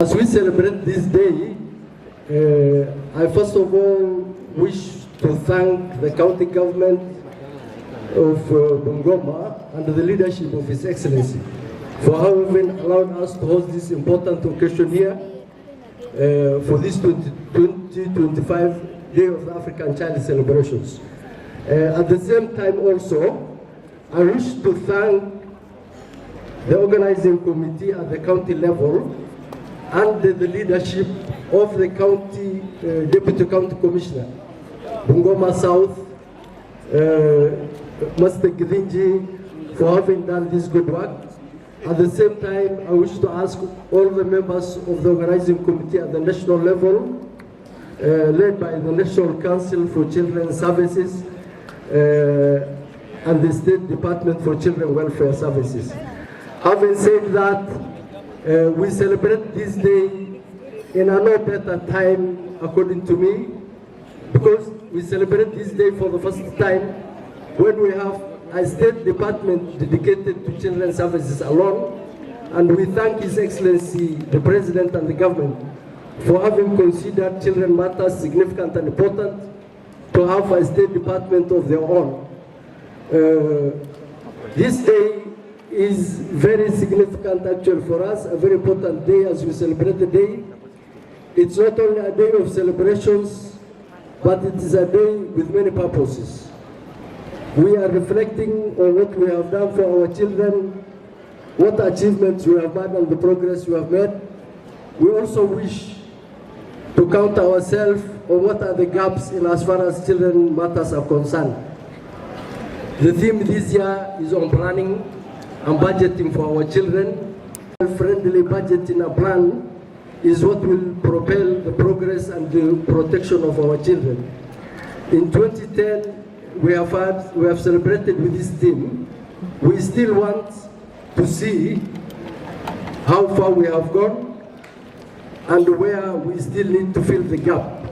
As we celebrate this day, I first of all wish to thank the county government of Bungoma and the leadership of His Excellency for having allowed us to host this important occasion here for this 2025 Day of the African Child celebrations. At the same time also, I wish to thank the organizing committee at the county level and the leadership of the county, Deputy County Commissioner, Bungoma South, Master Gidinji, for having done this good work. At the same time, I wish to ask all the members of the organizing committee at the national level, led by the National Council for Children's Services and the State Department for Children Welfare Services. Having said that, we celebrate this day in a no better time, according to me, because we celebrate this day for the first time when we have a State Department dedicated to children's services alone, and we thank His Excellency, the President and the government, for having considered children matters significant and important to have a State Department of their own. This day is very significant actually for us, a very important day as we celebrate the day. It's not only a day of celebrations, but it is a day with many purposes. We are reflecting on what we have done for our children, what achievements we have made and the progress we have made. We also wish to count ourselves on what are the gaps in as far as children matters are concerned. The theme this year is on planning and budgeting for our children. Friendly budgeting and plan is what will propel the progress and the protection of our children. In 2010, we have celebrated with this theme. We still want to see how far we have gone and where we still need to fill the gap.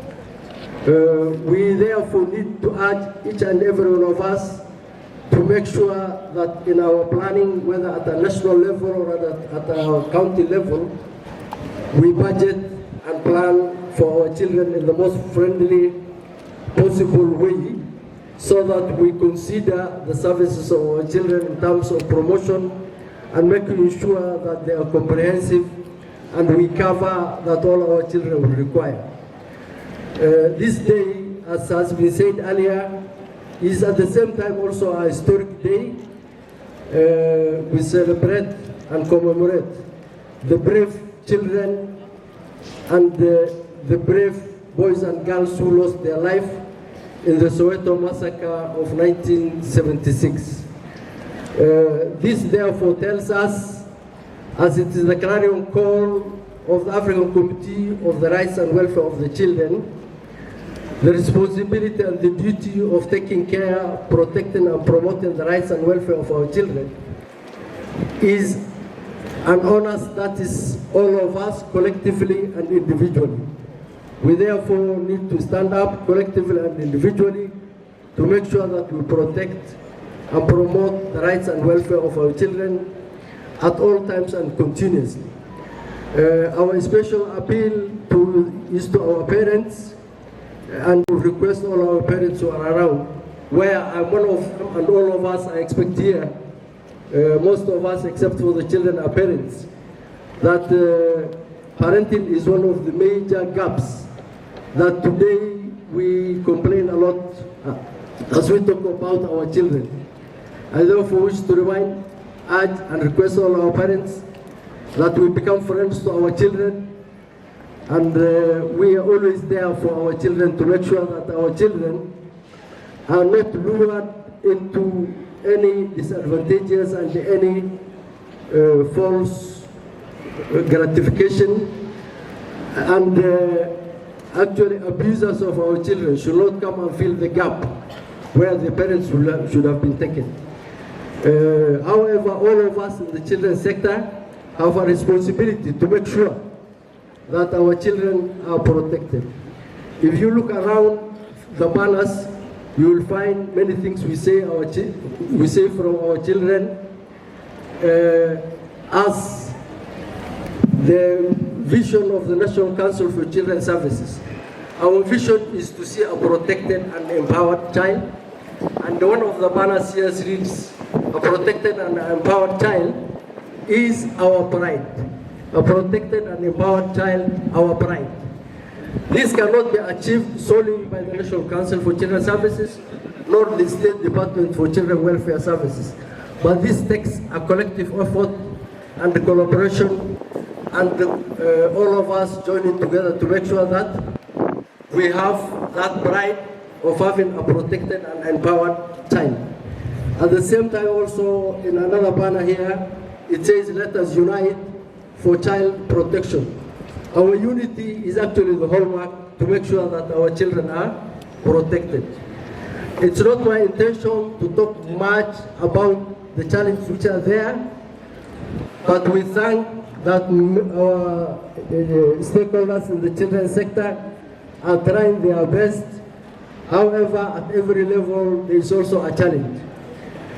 We therefore need to urge each and every one of us to make sure that in our planning, whether at a national level or at our county level, we budget and plan for our children in the most friendly possible way, so that we consider the services of our children in terms of promotion and making sure that they are comprehensive and we cover that all our children will require. This day, as has been said earlier, is at the same time also a historic day. We celebrate and commemorate the brave children and the brave boys and girls who lost their life in the Soweto massacre of 1976. This therefore tells us, as it is the clarion call of the African Committee of the Rights and Welfare of the Children, the responsibility and the duty of taking care, protecting and promoting the rights and welfare of our children is an honor that is all of us collectively and individually. We therefore need to stand up collectively and individually to make sure that we protect and promote the rights and welfare of our children at all times and continuously. Our special appeal is to our parents, and we request all our parents who are around, where I'm one of them and all of us I expect here, most of us except for the children are parents, that parenting is one of the major gaps that today we complain a lot as we talk about our children. I therefore wish to remind, urge and request all our parents that we become friends to our children, and we are always there for our children to make sure that our children are not lured into any disadvantages and any false gratification, and actually abusers of our children should not come and fill the gap where the parents should have been taken. However, all of us in the children's sector have a responsibility to make sure that our children are protected. If you look around the banners, you will find many things we say from our children as the vision of the National Council for Children's Services. Our vision is to see a protected and empowered child. And one of the banners here reads, a protected and empowered child is our pride. A protected and empowered child, our pride. This cannot be achieved solely by the National Council for Children's Services, nor the State Department for Children Welfare Services. But this takes a collective effort and collaboration, and all of us joining together to make sure that we have that pride of having a protected and empowered child. At the same time also, in another banner here, it says, let us unite for child protection. Our unity is actually the hallmark to make sure that our children are protected. It's not my intention to talk much about the challenges which are there, but we thank that our stakeholders in the children's sector are trying their best. However, at every level, there is also a challenge.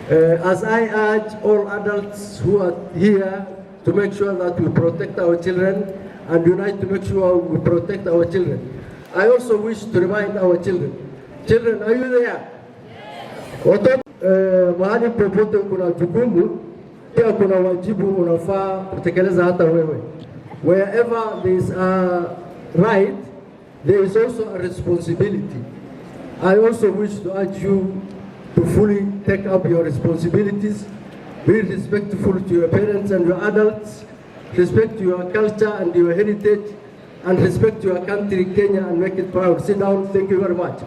As I urge all adults who are here to make sure that we protect our children and unite to make sure we protect our children, I also wish to remind our children. Children, are you there? Watoto mahali popote kuna jukumu, pia kuna wajibu unafaa kutekeleza hata wewe. Wherever there is a right, there is also a responsibility. I also wish to urge you to fully take up your responsibilities, be respectful to your parents and your adults, respect your culture and your heritage, and respect your country, Kenya, and make it proud. Sit down. Thank you very much.